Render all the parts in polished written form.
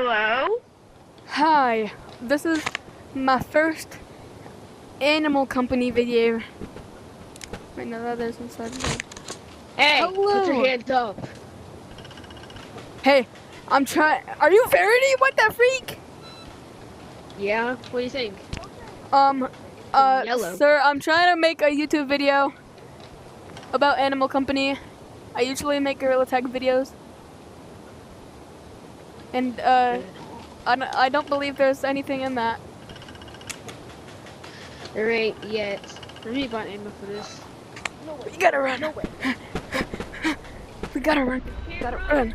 Hello? Hi, this is my first Animal Company video. Wait, no, that is inside the bed. Hey, Hello. put your hands up. Hey, I'm trying. Are you Verity? What the freak? Yeah? What do you think? Yellow. Sir, I'm trying to make a YouTube video about Animal Company. I usually make Gorilla Tag videos. And, I don't believe there's anything in that. There ain't yet. Let me buy ammo for this. We gotta run. We gotta run. Gotta run.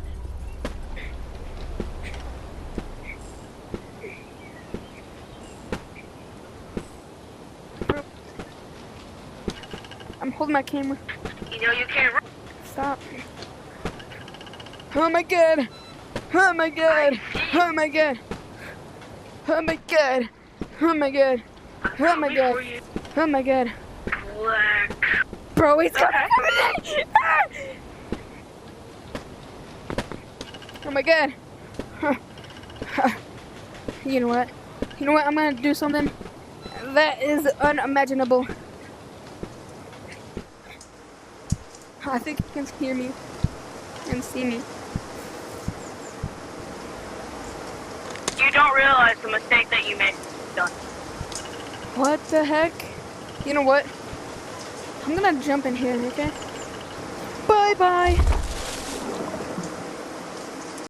I'm holding my camera. You know you can't run. Stop. Oh my god. Oh my god. Oh my god. Oh my god. Oh my god. Oh my god. Oh my god. Black. Bro, he's coming. Oh my god. You know what? You know what? I'm gonna do something that is unimaginable. I think he can hear me and see me. You don't realize the mistake that you made. Done. What the heck? You know what? I'm gonna jump in here, okay? Bye bye.